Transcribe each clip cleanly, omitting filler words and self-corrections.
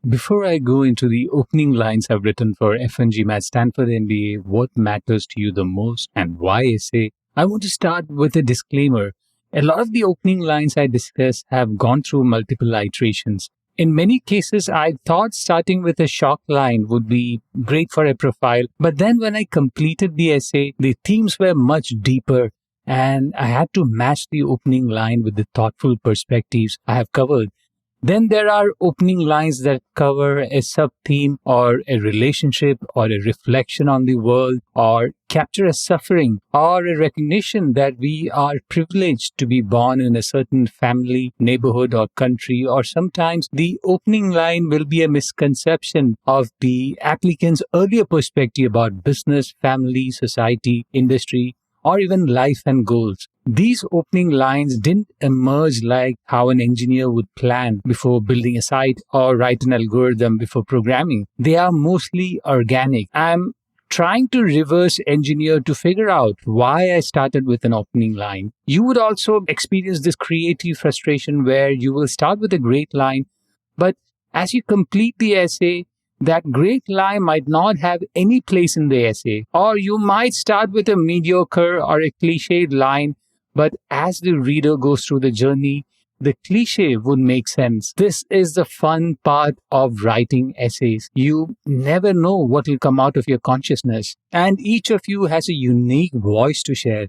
Before I go into the opening lines I've written for FNGMAT Stanford MBA, what matters to you the most and why essay, I want to start with a disclaimer. A lot of the opening lines I discuss have gone through multiple iterations. In many cases, I thought starting with a shock line would be great for a profile, but then when I completed the essay, the themes were much deeper and I had to match the opening line with the thoughtful perspectives I have covered. Then there are opening lines that cover a sub-theme or a relationship or a reflection on the world or capture a suffering or a recognition that we are privileged to be born in a certain family, neighborhood or country, or sometimes the opening line will be a misconception of the applicant's earlier perspective about business, family, society, industry, or even life and goals. These opening lines didn't emerge like how an engineer would plan before building a site or write an algorithm before programming. They are mostly organic. I'm trying to reverse engineer to figure out why I started with an opening line. You would also experience this creative frustration where you will start with a great line, but as you complete the essay, that great line might not have any place in the essay, or you might start with a mediocre or a cliched line, but as the reader goes through the journey, the cliche would make sense. This is the fun part of writing essays. You never know what will come out of your consciousness, and each of you has a unique voice to share.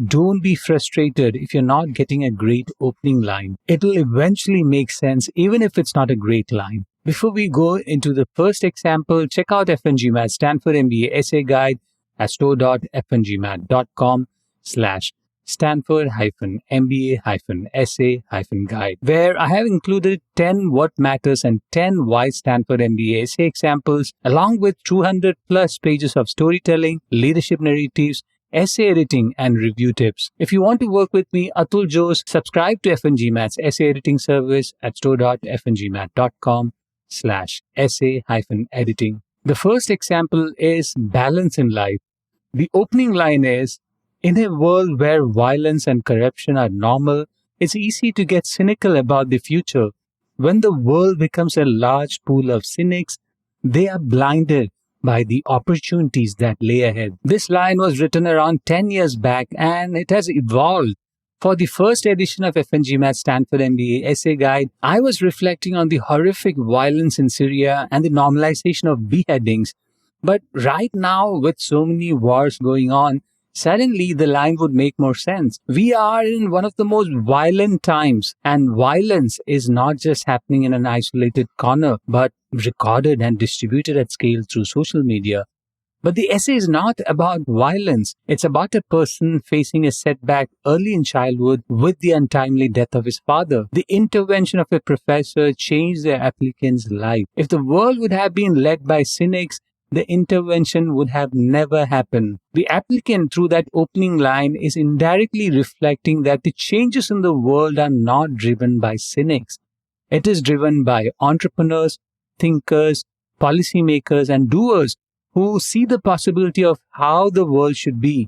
Don't be frustrated if you're not getting a great opening line. It'll eventually make sense even if it's not a great line. Before we go into the first example, check out FNGMAT Stanford MBA Essay Guide at store.fngmat.com/Stanford-MBA-essay-guide, where I have included 10 what matters and 10 why Stanford MBA essay examples, along with 200 plus pages of storytelling, leadership narratives, essay editing, and review tips. If you want to work with me, Atul Jose, subscribe to FNGMAT's essay editing service at store.fngmat.com/essay-editing. The first example is balance in life. The opening line is, in a world where violence and corruption are normal, it's easy to get cynical about the future. When the world becomes a large pool of cynics, they are blinded by the opportunities that lay ahead. This line was written around 10 years back and it has evolved. For the first edition of FNGMAT Stanford MBA Essay Guide, I was reflecting on the horrific violence in Syria and the normalization of beheadings. But right now, with so many wars going on, suddenly the line would make more sense. We are in one of the most violent times, and violence is not just happening in an isolated corner, but recorded and distributed at scale through social media. But the essay is not about violence. It's about a person facing a setback early in childhood with the untimely death of his father. The intervention of a professor changed the applicant's life. If the world would have been led by cynics, the intervention would have never happened. The applicant, through that opening line, is indirectly reflecting that the changes in the world are not driven by cynics. It is driven by entrepreneurs, thinkers, policymakers, and doers who see the possibility of how the world should be.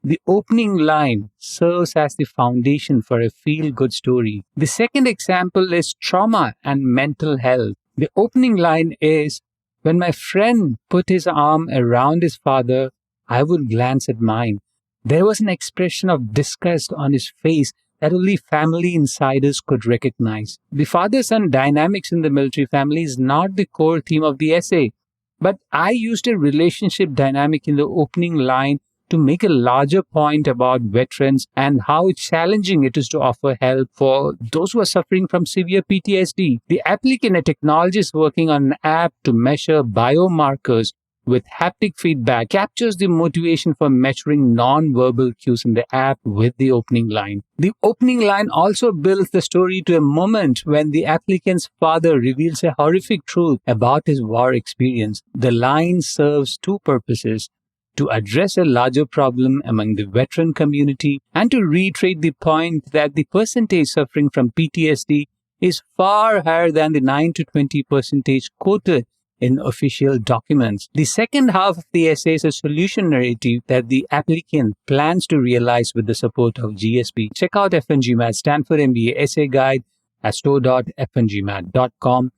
The opening line serves as the foundation for a feel-good story. The second example is trauma and mental health. The opening line is, when my friend put his arm around his father, I would glance at mine. There was an expression of disgust on his face that only family insiders could recognize. The father-son dynamics in the military family is not the core theme of the essay, but I used a relationship dynamic in the opening line to make a larger point about veterans and how challenging it is to offer help for those who are suffering from severe PTSD. The applicant, a technologist working on an app to measure biomarkers with haptic feedback, captures the motivation for measuring non-verbal cues in the app with the opening line. The opening line also builds the story to a moment when the applicant's father reveals a horrific truth about his war experience. The line serves two purposes: to address a larger problem among the veteran community and to reiterate the point that the percentage suffering from PTSD is far higher than the 9 to 20% quoted in official documents. The second half of the essay is a solution narrative that the applicant plans to realize with the support of GSP. Check out FNGMAT Stanford MBA Essay Guide at store.fngmat.com/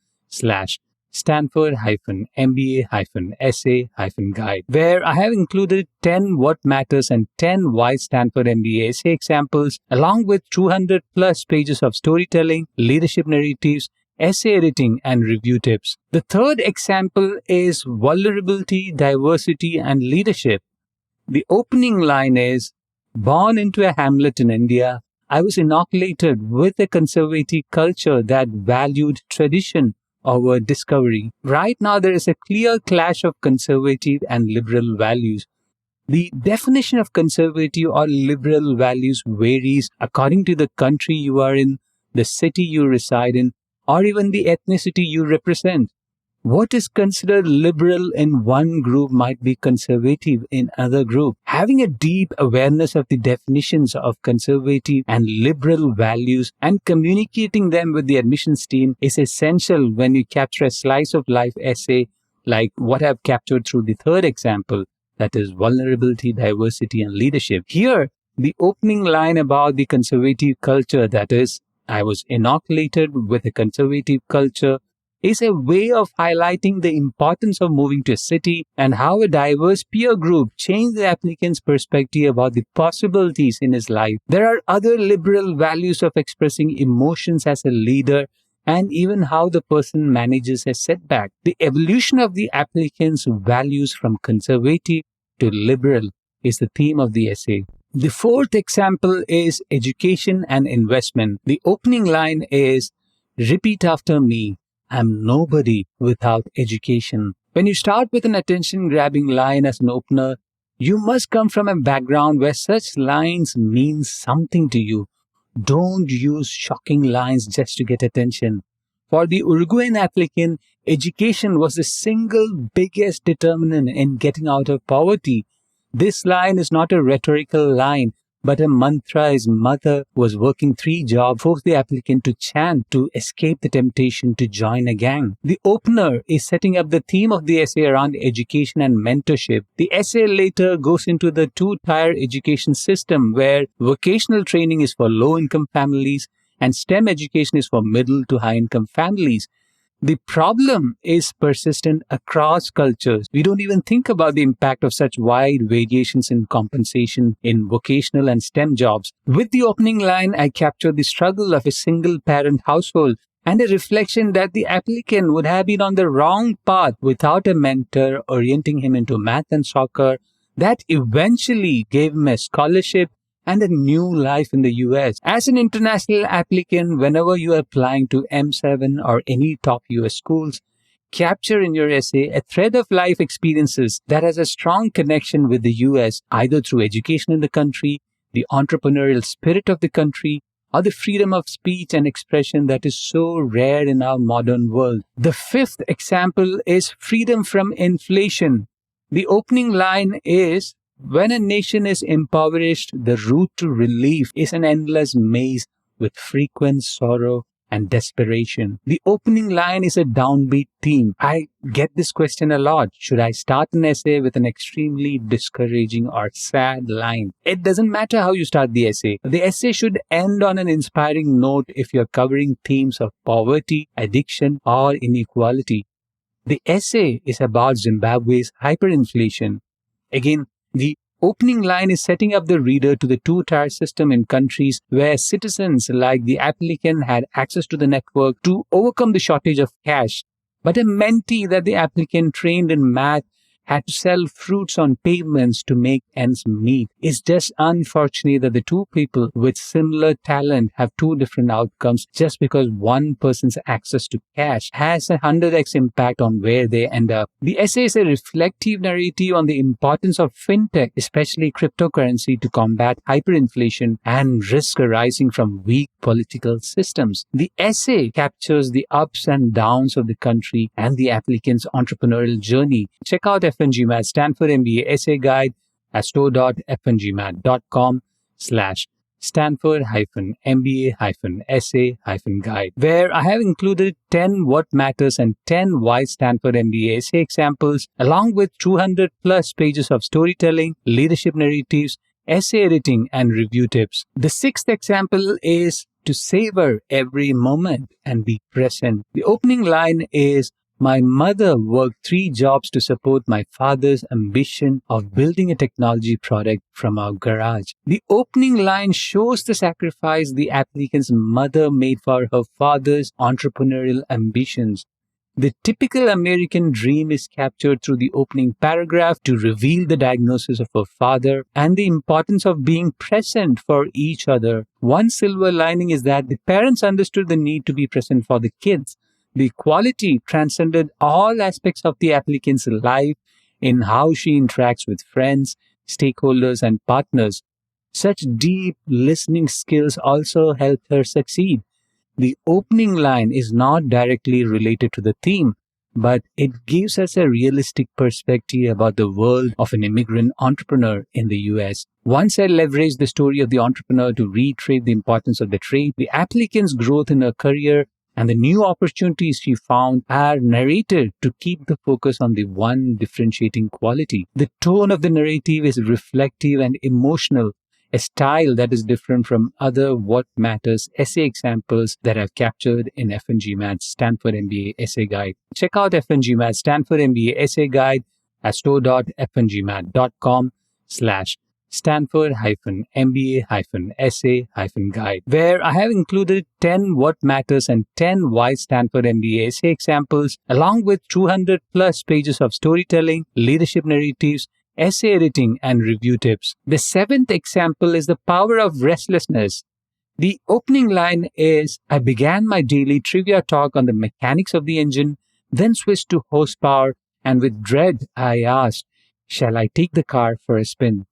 Stanford-MBA-Essay-Guide, where I have included 10 what matters and 10 why Stanford MBA essay examples, along with 200 plus pages of storytelling, leadership narratives, essay editing, and review tips. The third example is vulnerability, diversity, and leadership. The opening line is, born into a hamlet in India, I was inoculated with a conservative culture that valued tradition over discovery. Right now, there is a clear clash of conservative and liberal values. The definition of conservative or liberal values varies according to the country you are in, the city you reside in, or even the ethnicity you represent. What is considered liberal in one group might be conservative in another group. Having a deep awareness of the definitions of conservative and liberal values and communicating them with the admissions team is essential when you capture a slice of life essay like what I've captured through the third example, that is vulnerability, diversity, and leadership. Here, the opening line about the conservative culture, that is, I was inoculated with a conservative culture, is a way of highlighting the importance of moving to a city and how a diverse peer group changed the applicant's perspective about the possibilities in his life. There are other liberal values of expressing emotions as a leader and even how the person manages a setback. The evolution of the applicant's values from conservative to liberal is the theme of the essay. The fourth example is education and investment. The opening line is, repeat after me. I'm nobody without education. When you start with an attention-grabbing line as an opener, you must come from a background where such lines mean something to you. Don't use shocking lines just to get attention. For the Uruguayan applicant, education was the single biggest determinant in getting out of poverty. This line is not a rhetorical line, but a mantra his mother was working 3 jobs, forced the applicant to chant to escape the temptation to join a gang. The opener is setting up the theme of the essay around education and mentorship. The essay later goes into the 2-tier education system where vocational training is for low-income families and STEM education is for middle to high-income families. The problem is persistent across cultures. We don't even think about the impact of such wide variations in compensation in vocational and STEM jobs. With the opening line, I capture the struggle of a single-parent household and a reflection that the applicant would have been on the wrong path without a mentor orienting him into math and soccer that eventually gave him a scholarship and a new life in the US. As an international applicant, whenever you are applying to M7 or any top US schools, capture in your essay a thread of life experiences that has a strong connection with the US, either through education in the country, the entrepreneurial spirit of the country, or the freedom of speech and expression that is so rare in our modern world. The fifth example is freedom from inflation. The opening line is, when a nation is impoverished, the route to relief is an endless maze with frequent sorrow and desperation. The opening line is a downbeat theme. I get this question a lot. Should I start an essay with an extremely discouraging or sad line? It doesn't matter how you start the essay. The essay should end on an inspiring note if you're covering themes of poverty, addiction, or inequality. The essay is about Zimbabwe's hyperinflation. Again, the opening line is setting up the reader to the 2-tier system in countries where citizens like the applicant had access to the network to overcome the shortage of cash. But a mentee that the applicant trained in math had to sell fruits on pavements to make ends meet. It's just unfortunate that the two people with similar talent have 2 different outcomes just because one person's access to cash has a 100x impact on where they end up. The essay is a reflective narrative on the importance of fintech, especially cryptocurrency, to combat hyperinflation and risk arising from weak political systems. The essay captures the ups and downs of the country and the applicant's entrepreneurial journey. Check out FNGMAT Stanford MBA Essay Guide at store.fngmat.com/Stanford-MBA-Essay-Guide, where I have included 10 what matters and 10 why Stanford MBA essay examples, along with 200 plus pages of storytelling, leadership narratives, essay editing, and review tips. The sixth example is to savor every moment and be present. The opening line is, My mother worked 3 jobs to support my father's ambition of building a technology product from our garage. The opening line shows the sacrifice the applicant's mother made for her father's entrepreneurial ambitions. The typical American dream is captured through the opening paragraph to reveal the diagnosis of her father and the importance of being present for each other. One silver lining is that the parents understood the need to be present for the kids. The quality transcended all aspects of the applicant's life in how she interacts with friends, stakeholders, and partners. Such deep listening skills also helped her succeed. The opening line is not directly related to the theme, but it gives us a realistic perspective about the world of an immigrant entrepreneur in the US. Once I leveraged the story of the entrepreneur to reiterate the importance of the trade, the applicant's growth in her career, and the new opportunities she found are narrated to keep the focus on the one differentiating quality. The tone of the narrative is reflective and emotional, a style that is different from other What Matters essay examples that I've captured in F&G Math's Stanford MBA essay guide. Check out F&G Math's Stanford MBA essay guide at store.fngmath.com/Stanford-MBA-essay-guide, where I have included 10 What Matters and 10 Why Stanford MBA essay examples, along with 200 plus pages of storytelling, leadership narratives, essay editing, and review tips. The 7th example is the power of restlessness. The opening line is, I began my daily trivia talk on the mechanics of the engine, then switched to horsepower, and with dread I asked, shall I take the car for a spin?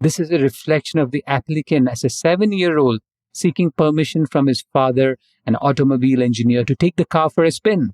This is a reflection of the applicant as a 7-year-old seeking permission from his father, an automobile engineer, to take the car for a spin.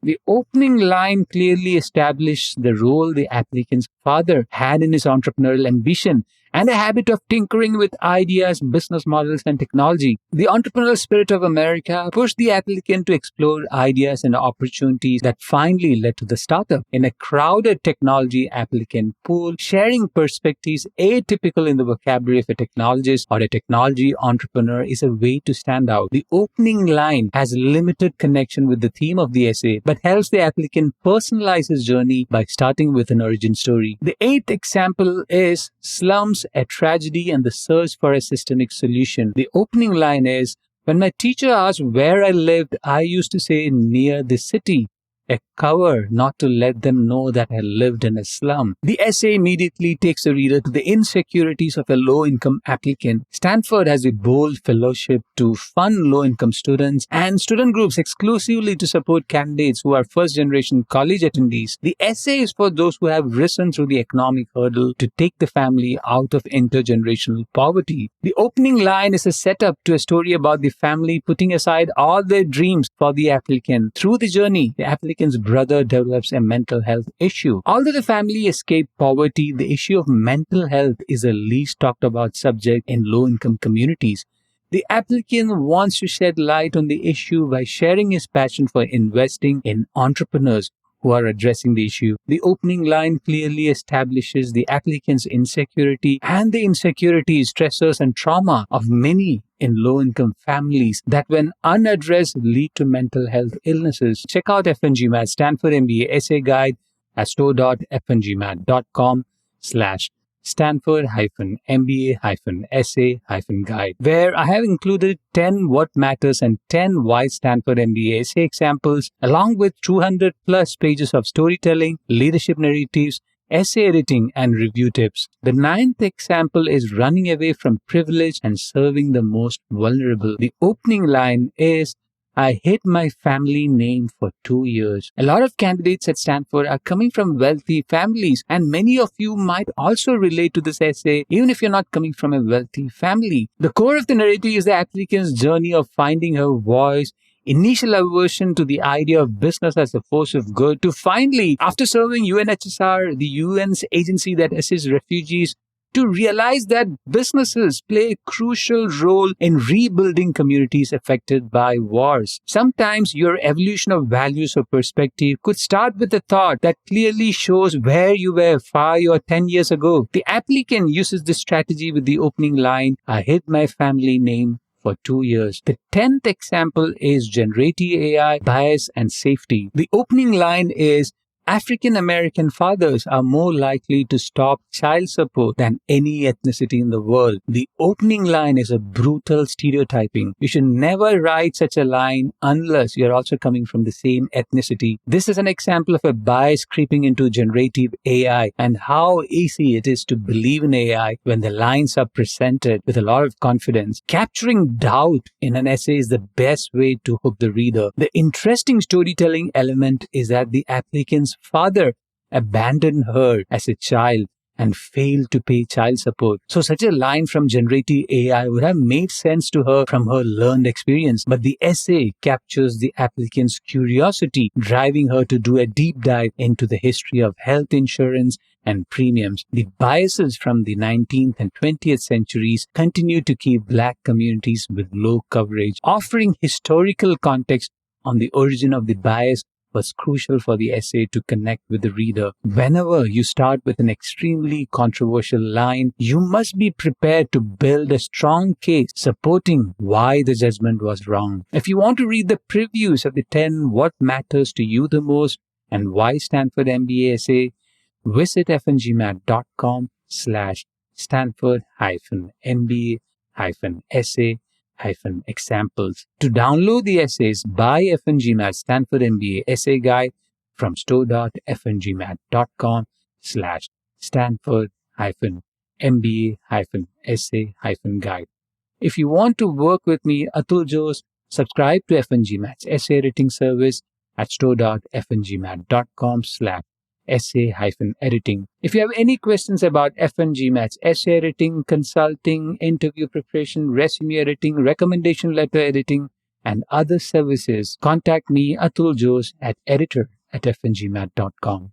The opening line clearly established the role the applicant's father had in his entrepreneurial ambition and a habit of tinkering with ideas, business models, and technology. The entrepreneurial spirit of America pushed the applicant to explore ideas and opportunities that finally led to the startup. In a crowded technology applicant pool, sharing perspectives atypical in the vocabulary of a technologist or a technology entrepreneur is a way to stand out. The opening line has limited connection with the theme of the essay, but helps the applicant personalize his journey by starting with an origin story. The 8th example is Slums, a Tragedy and the Search for a Systemic Solution. The opening line is, when my teacher asked where I lived, I used to say near the city, a cover not to let them know that I lived in a slum. The essay immediately takes the reader to the insecurities of a low-income applicant. Stanford has a bold fellowship to fund low-income students and student groups exclusively to support candidates who are first-generation college attendees. The essay is for those who have risen through the economic hurdle to take the family out of intergenerational poverty. The opening line is a setup to a story about the family putting aside all their dreams for the applicant. Through the journey, the applicant's brother develops a mental health issue. Although the family escaped poverty, the issue of mental health is the least talked about subject in low-income communities. The applicant wants to shed light on the issue by sharing his passion for investing in entrepreneurs who are addressing the issue. The opening line clearly establishes the applicant's insecurity and the insecurities, stressors, and trauma of many in low-income families that, when unaddressed, lead to mental health illnesses. Check out F&G Math's Stanford MBA essay guide at store.fngmath.com/Stanford-MBA-essay-guide, where I have included 10 What Matters and 10 Why Stanford MBA essay examples, along with 200 plus pages of storytelling, leadership narratives, essay editing, and review tips. The 9th example is running away from privilege and serving the most vulnerable. The opening line is, I hid my family name for 2 years. A lot of candidates at Stanford are coming from wealthy families, and many of you might also relate to this essay, even if you're not coming from a wealthy family. The core of the narrative is the applicant's journey of finding her voice, initial aversion to the idea of business as a force of good, to finally, after serving UNHCR, the UN's agency that assists refugees, to realize that businesses play a crucial role in rebuilding communities affected by wars. Sometimes your evolution of values or perspective could start with a thought that clearly shows where you were 5 or 10 years ago. The applicant uses this strategy with the opening line, I hid my family name for 2 years. The 10th example is generative AI, bias, and safety. The opening line is, African American fathers are more likely to stop child support than any ethnicity in the world. The opening line is a brutal stereotyping. You should never write such a line unless you're also coming from the same ethnicity. This is an example of a bias creeping into generative AI and how easy it is to believe in AI when the lines are presented with a lot of confidence. Capturing doubt in an essay is the best way to hook the reader. The interesting storytelling element is that the applicant's father abandoned her as a child and failed to pay child support. So such a line from generative AI would have made sense to her from her learned experience. But the essay captures the applicant's curiosity, driving her to do a deep dive into the history of health insurance and premiums. The biases from the 19th and 20th centuries continue to keep Black communities with low coverage. Offering historical context on the origin of the bias was crucial for the essay to connect with the reader. Whenever you start with an extremely controversial line, you must be prepared to build a strong case supporting why the judgment was wrong. If you want to read the previews of the 10 What Matters to You the Most and Why Stanford MBA essay, visit fngmat.com/Stanford-MBA-essay-examples. To download the essays by FNGMAT Stanford MBA Essay Guide from store.fngmat.com/Stanford-MBA-essay-guide. If you want to work with me, Atul Jose, subscribe to FNGMAT's essay editing service at store.fngmat.com/essay-editing. If you have any questions about FNGMAT's essay editing, consulting, interview preparation, resume editing, recommendation letter editing, and other services, contact me, Atul Jose, at editor@fngmat.com.